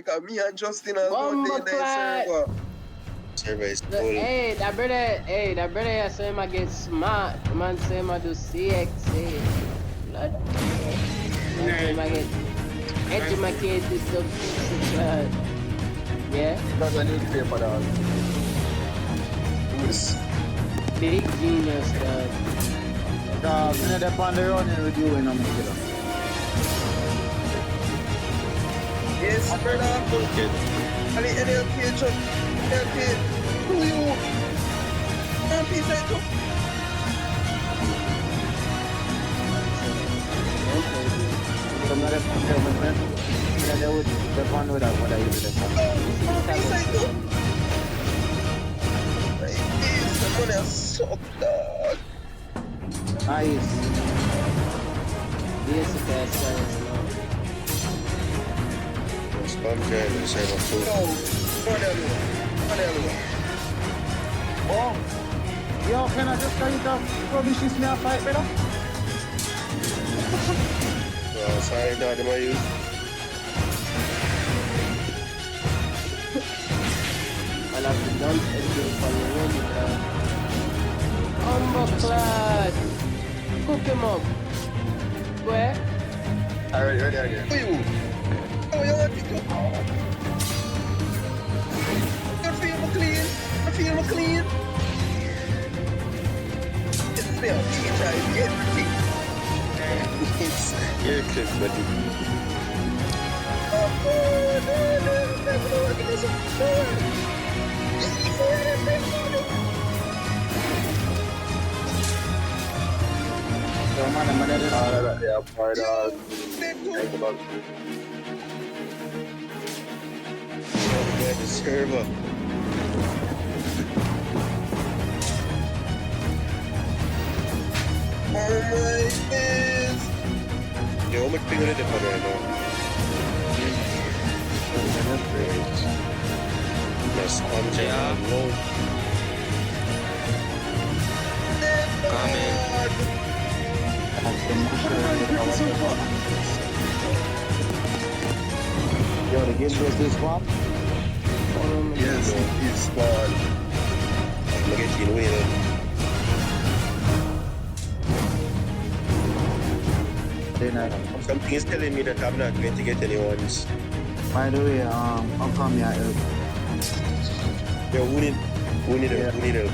like me and Justin are going Bumbo there clad. server. Server is full. Hey, that brother has say I get smart. The man say I do CXA. Blood. Man say I get educated to blood. Yeah? That's a newspaper, dog. Who's? Big genius, dog. Dog, you know they're on the running with you in a minute. Yes, brother. Okay. And the NLP truck. NLP. Who you? NLP side truck. Some of them man. They would depend with that what I use it for. NLP side truck. Like this, the money is suck, dog. Nice. This is the best service now. Spam driver, server full. No, money alone. Oh, yo, can I just tell you that rubbish is me a fight, brother? Sorry, dog, them I use. I'll have to dump everything for the room, dog. Bumbleclad. Cook him up. Where? Alright, ready again. Who you? Oh, you want to go? You feel me clean? You feel me clean? It's me, I'm trying everything. You're clip, buddy. So, man, Yeah, part of the server. Oh my days! Yo, how much ping on the depot right now? Yes, I'm Yeah. low. Coming. Yo, the game was this one? Yes, it's fun. I'm getting away. Something is telling me that I'm not going to get any ones. By the way, how come you help? Yo, who need help? Who need help?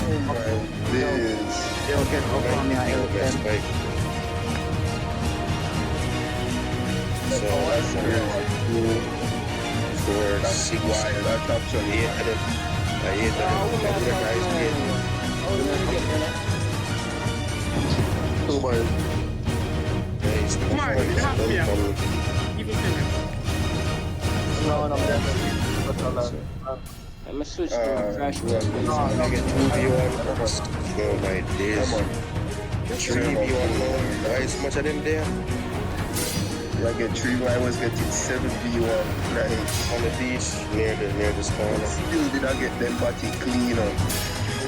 Oh my days. Yo, get how come you help Best them? bike. So that's 2, 4, 6, Why? That's actually 8 of them. I hate them. too much. Nice. Come on, you have to be a- Give it to me. No, I'm gonna switch to fresh I get 2v1. Oh my days. Come on. 3v1 more. Why is so much of them there? I get 3, I was getting 7v1 nice. On the beach, near the spawn. Still did I get them body clean up.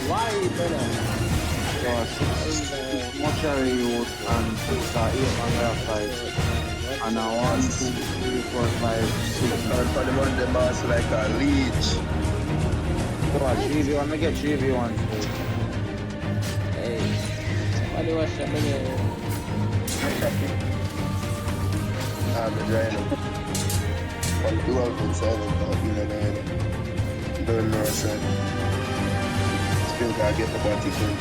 Why, brother? Much are you and 6 are 8 on their side. And now 1, 2, 3, 4, 5, 6. Start for the one them ass like a leech. So I 3v1, I get 3v1. Hey, somebody was shot me. I'm trying to. One dual been silent out in the night. Don't know, son. Still gotta get the body clean.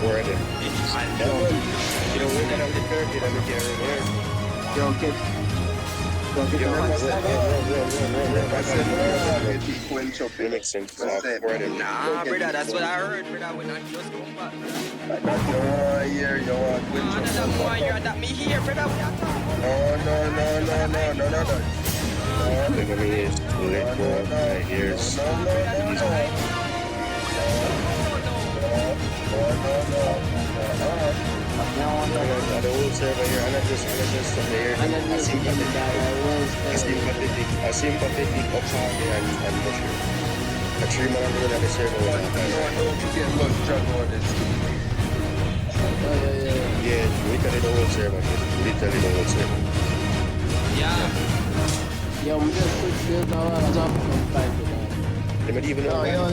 Already. You know, when that I'm the third, I'm the carry. Yo, get It makes sense. Already. Nah, brother, that's what I heard, brother. When I just come back. You want here, you want Nah, Quincho. that's why you're that me here, brother. What you talking about? No. Look at me, let go of my ears. The whole server here, and I just here. I sympathetic uphearted and mushroom. A 3 man I'm doing at the server. Don't forget about drug on this. Yeah, literally the whole server. Literally the whole server. Yeah. Yo, I'm just quick build now. I'm jump from 5 to 9. They might even know. Yo.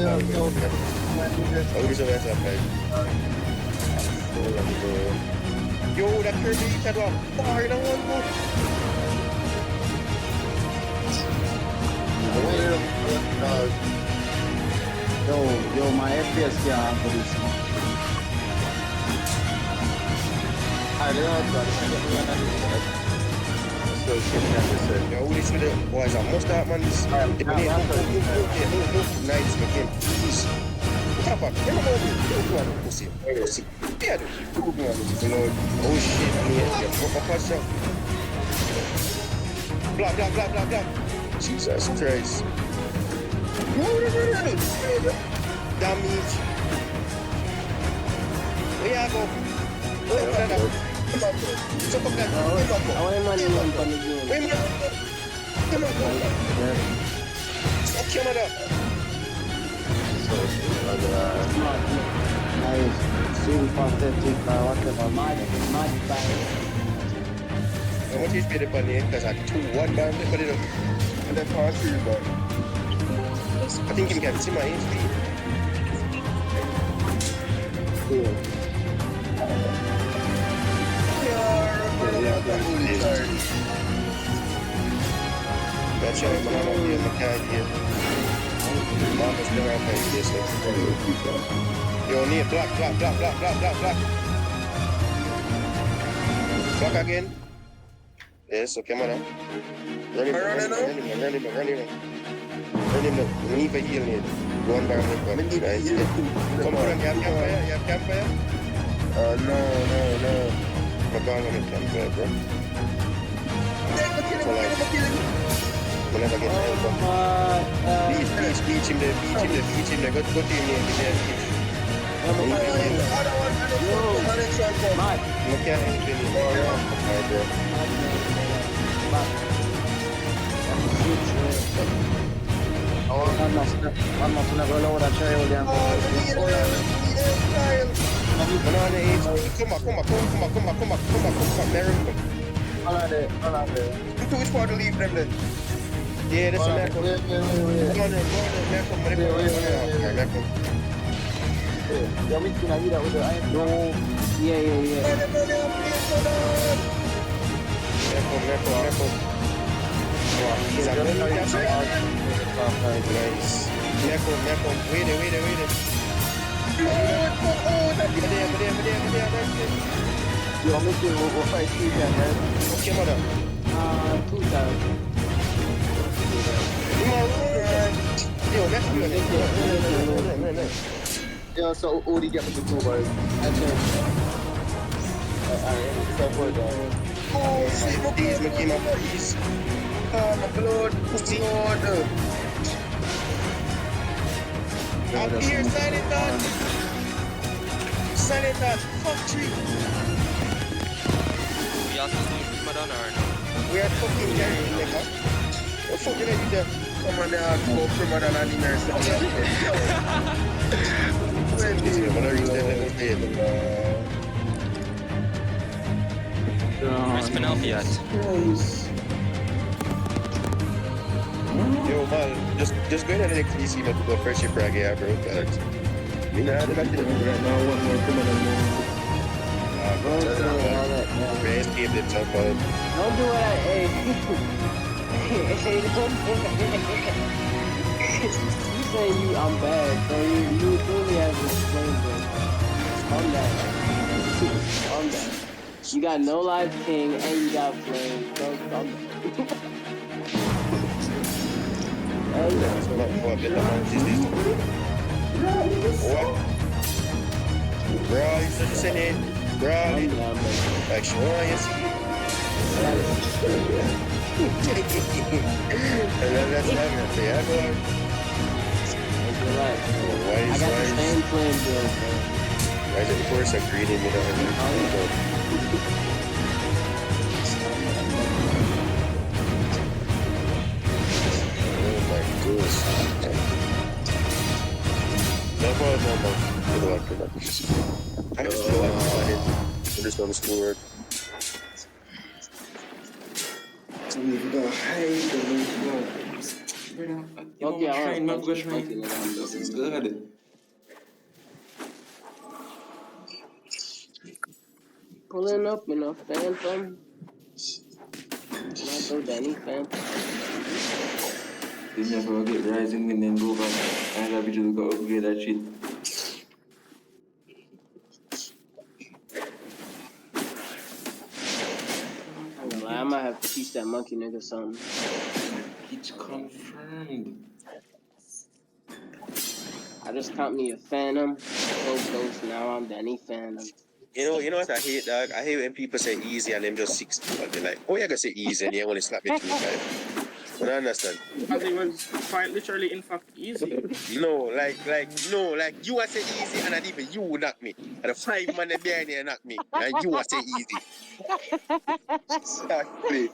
How is the rest of it? Yo, that Kirby had a far in one more. Yo, my FPS can't for this. I don't know. So Yo, who this with the boys? I must have man. This nice again. Top up. Pussy. Yeah, oh shit, man. Blah. Jesus Christ. Damage. Where you go? Come on. So come back. I want money on the game. Wait a minute. Come on. Fuck your mother. Nice, super pathetic, whatever. Mad by. I want you to pay the money because I 2-1 band, but it And then pass you, but I think you can see my HP. That's right, man. I'm here, I can't hear. Mama's never had this. Yo, near black. Black again. Yes, okay, man. Run him. We need to heal him. Go on back. Come on, you have campfire? no. I'm going on a campfire, bro. Whenever I get help, please, beach him there. Go to him here. Mad. I can't help him. I'm not never load a trail again. Come on, Mary. To which part to leave them then? Yeah, that's a Macro. Go on there, Macro. Yeah, we can have that with the iron. No. Yeah. Macro. He's a good nice. Macro. Wait it. You're making over 5 feet again. Okay, mother. 2,000. Yo, that's good. Yeah, so who did you get with the 2 boys? Oh, shit, please, Makina, please. Oh, blood. Up here, silent that. Fuck tree. We also doing Madonna or no? We are fucking carrying nigga. What the fuck did I do there? Someone there asked for prima than animal or something. This is what I reached that level dead. Where's Penelope at? Yo, man, just go ahead and actually see what the first ship rag here, bro. Me nah, they got to right now. What more come on? Man, escape them jump on. Don't do what hey, don't do You saying I'm bad, so you really have to explain this. Calm down. You got no life king and you got flame. Don't calm down. What? Bro, he's just saying it. Bro, like, sure, you see. That's everything. Yeah, boy. I got the same flame build, man. Why is it the first I greeted me Oh my goodness. No. I just feel like I'm some schoolwork. We've got hide and we've got. Brother, you Okay, I know, wanna shrine, not punch go this monkey shrine. nigga. I'm This is doing it. good. Pulling up in a phantom. Not so Danny phantom. Then you have to get rising wind and go back. And that bitch got upgrade that shit. I might have to teach that monkey nigga something. It's confirmed. I just caught me a phantom. Ghost. Now I'm Danny Phantom. You know what I hate, dog? I hate when people say easy and them just 60. But they're like, oh, you gonna say easy and you only slap me 2 times. I don't understand. Because it was quite literally, in fact, easy. No, like you are say easy and not even you knock me. And the 5 man behind you knock me. And you are say easy. Exactly.